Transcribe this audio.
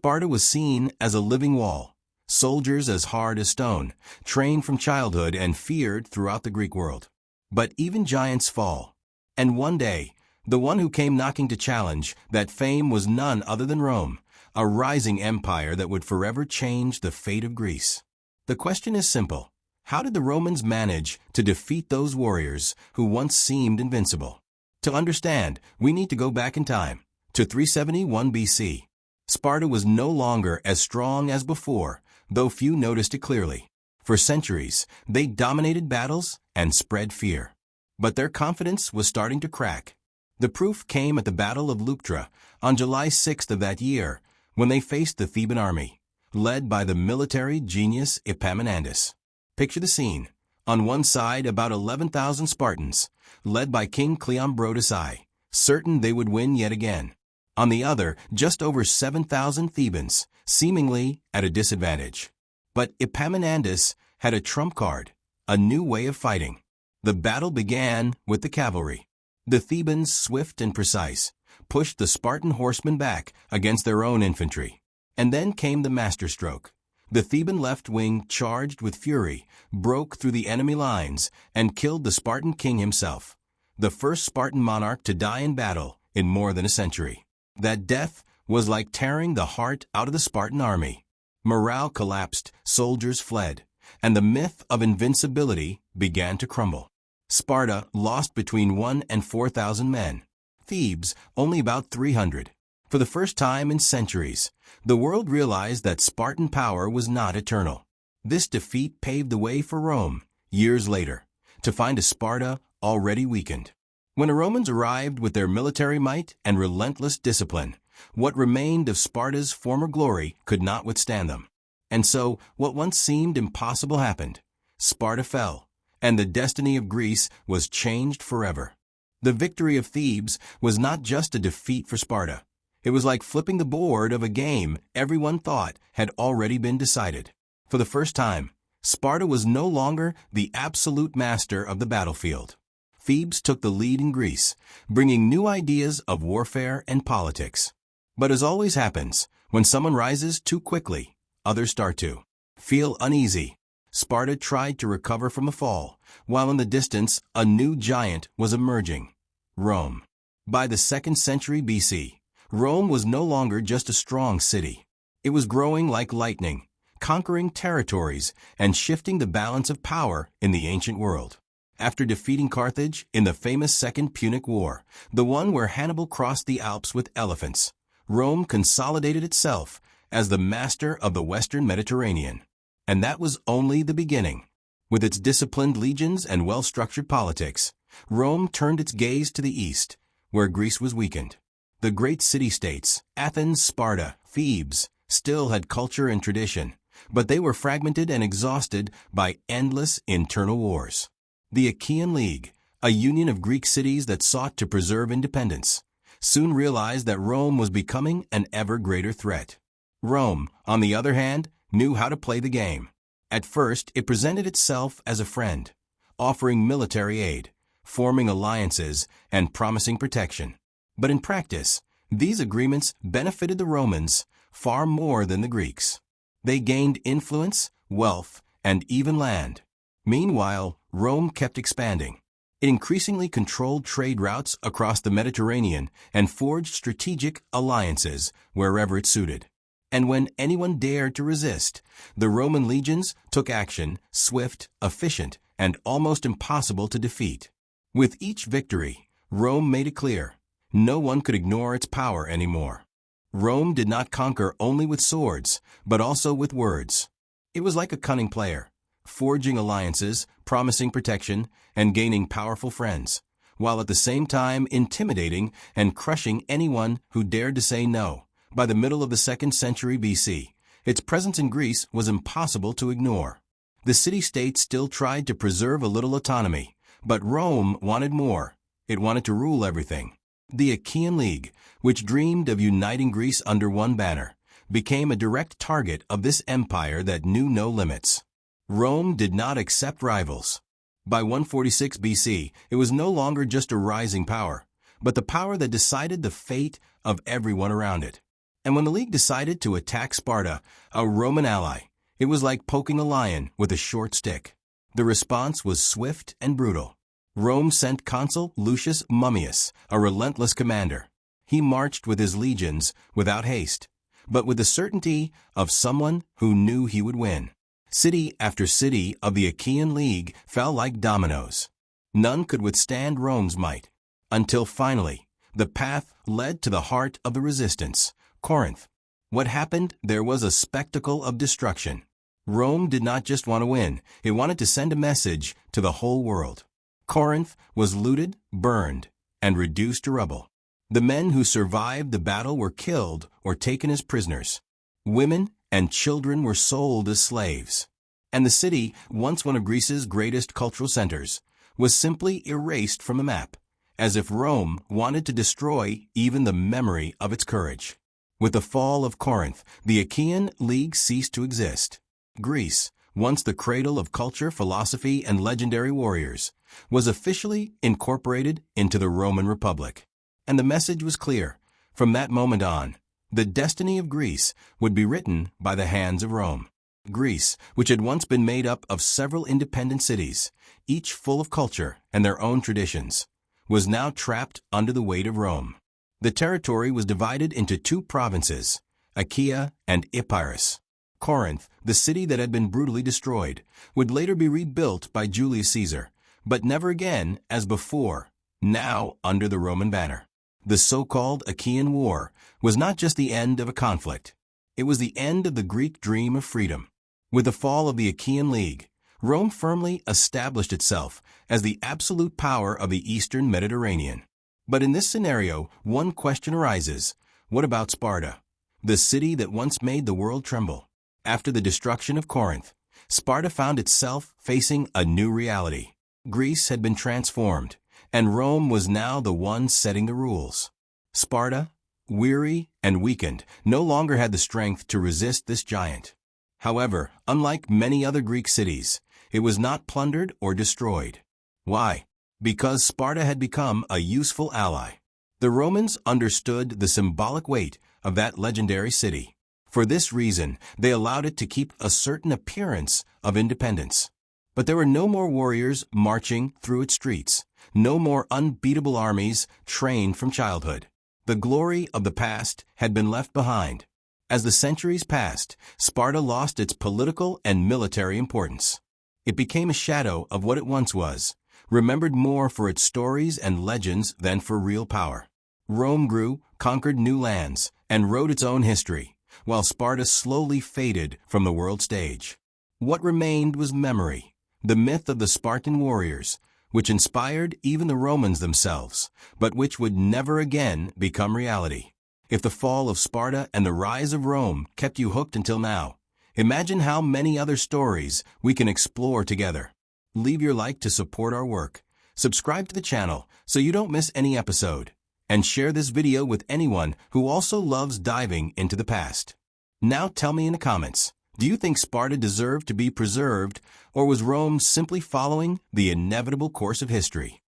Sparta was seen as a living wall, soldiers as hard as stone, trained from childhood and feared throughout the Greek world. But even giants fall. And one day, the one who came knocking to challenge that fame was none other than Rome, a rising empire that would forever change the fate of Greece. The question is simple. How did the Romans manage to defeat those warriors who once seemed invincible? To understand, we need to go back in time, to 371 BC. Sparta was no longer as strong as before, though few noticed it clearly. For centuries, they dominated battles and spread fear. But their confidence was starting to crack. The proof came at the Battle of Leuctra on July 6th of that year, when they faced the Theban army, led by the military genius Epaminondas. Picture the scene. On one side, about 11,000 Spartans, led by King Cleombrotus I, certain they would win yet again. On the other, just over 7,000 Thebans, seemingly at a disadvantage. But Epaminondas had a trump card, a new way of fighting. The battle began with the cavalry. The Thebans, swift and precise, pushed the Spartan horsemen back against their own infantry. And then came the masterstroke. The Theban left wing, charged with fury, broke through the enemy lines and killed the Spartan king himself, the first Spartan monarch to die in battle in more than a century. That death was like tearing the heart out of the Spartan army. Morale collapsed, soldiers fled, and the myth of invincibility began to crumble. Sparta lost between 1,000 and 4,000 men. Thebes only about 300. For the first time in centuries, the world realized that Spartan power was not eternal. This defeat paved the way for Rome, years later, to find a Sparta already weakened. When the Romans arrived with their military might and relentless discipline, what remained of Sparta's former glory could not withstand them. And so, what once seemed impossible happened. Sparta fell, and the destiny of Greece was changed forever. The victory of Thebes was not just a defeat for Sparta. It was like flipping the board of a game everyone thought had already been decided. For the first time, Sparta was no longer the absolute master of the battlefield. Thebes took the lead in Greece, bringing new ideas of warfare and politics. But as always happens, when someone rises too quickly, others start to feel uneasy. Sparta tried to recover from a fall, while in the distance a new giant was emerging, Rome. By the 2nd century BC, Rome was no longer just a strong city. It was growing like lightning, conquering territories and shifting the balance of power in the ancient world. After defeating Carthage in the famous Second Punic War, the one where Hannibal crossed the Alps with elephants, Rome consolidated itself as the master of the Western Mediterranean. And that was only the beginning. With its disciplined legions and well-structured politics, Rome turned its gaze to the east, where Greece was weakened. The great city-states, Athens, Sparta, Thebes, still had culture and tradition, but they were fragmented and exhausted by endless internal wars. The Achaean League, a union of Greek cities that sought to preserve independence, soon realized that Rome was becoming an ever greater threat. Rome, on the other hand, knew how to play the game. At first, it presented itself as a friend, offering military aid, forming alliances, and promising protection. But in practice, these agreements benefited the Romans far more than the Greeks. They gained influence, wealth, and even land. Meanwhile, Rome kept expanding. It increasingly controlled trade routes across the Mediterranean and forged strategic alliances wherever it suited. And when anyone dared to resist, the Roman legions took action, swift, efficient, and almost impossible to defeat. With each victory, Rome made it clear, no one could ignore its power anymore. Rome did not conquer only with swords, but also with words. It was like a cunning player, forging alliances, promising protection, and gaining powerful friends, while at the same time intimidating and crushing anyone who dared to say no. By the middle of the 2nd century BC, its presence in Greece was impossible to ignore. The city-state still tried to preserve a little autonomy, but Rome wanted more. It wanted to rule everything. The Achaean League, which dreamed of uniting Greece under one banner, became a direct target of this empire that knew no limits. Rome did not accept rivals. By 146 BC, it was no longer just a rising power, but the power that decided the fate of everyone around it. And when the League decided to attack Sparta, a Roman ally, it was like poking a lion with a short stick. The response was swift and brutal. Rome sent Consul Lucius Mummius, a relentless commander. He marched with his legions without haste, but with the certainty of someone who knew he would win. City after city of the Achaean League fell like dominoes. None could withstand Rome's might, until finally, the path led to the heart of the resistance, Corinth. What happened there was a spectacle of destruction. Rome did not just want to win, it wanted to send a message to the whole world. Corinth was looted, burned, and reduced to rubble. The men who survived the battle were killed or taken as prisoners. Women and children were sold as slaves. And the city, once one of Greece's greatest cultural centers, was simply erased from the map, as if Rome wanted to destroy even the memory of its courage. With the fall of Corinth, the Achaean League ceased to exist. Greece, once the cradle of culture, philosophy, and legendary warriors, was officially incorporated into the Roman Republic. And the message was clear. From that moment on, the destiny of Greece would be written by the hands of Rome. Greece, which had once been made up of several independent cities, each full of culture and their own traditions, was now trapped under the weight of Rome. The territory was divided into two provinces, Achaea and Epirus. Corinth, the city that had been brutally destroyed, would later be rebuilt by Julius Caesar, but never again as before, now under the Roman banner. The so-called Achaean War was not just the end of a conflict. It was the end of the Greek dream of freedom. With the fall of the Achaean League, Rome firmly established itself as the absolute power of the Eastern Mediterranean. But in this scenario, one question arises. What about Sparta, the city that once made the world tremble? After the destruction of Corinth, Sparta found itself facing a new reality. Greece had been transformed, and Rome was now the one setting the rules. Sparta, weary and weakened, no longer had the strength to resist this giant. However, unlike many other Greek cities, it was not plundered or destroyed. Why? Because Sparta had become a useful ally. The Romans understood the symbolic weight of that legendary city. For this reason, they allowed it to keep a certain appearance of independence. But there were no more warriors marching through its streets, no more unbeatable armies trained from childhood. The glory of the past had been left behind. As the centuries passed, Sparta lost its political and military importance. It became a shadow of what it once was, remembered more for its stories and legends than for real power. Rome grew, conquered new lands, and wrote its own history, while Sparta slowly faded from the world stage. What remained was memory, the myth of the Spartan warriors, which inspired even the Romans themselves, but which would never again become reality. If the fall of Sparta and the rise of Rome kept you hooked until now, imagine how many other stories we can explore together. Leave your like to support our work, subscribe to the channel so you don't miss any episode, and share this video with anyone who also loves diving into the past. Now tell me in the comments, do you think Sparta deserved to be preserved, or was Rome simply following the inevitable course of history?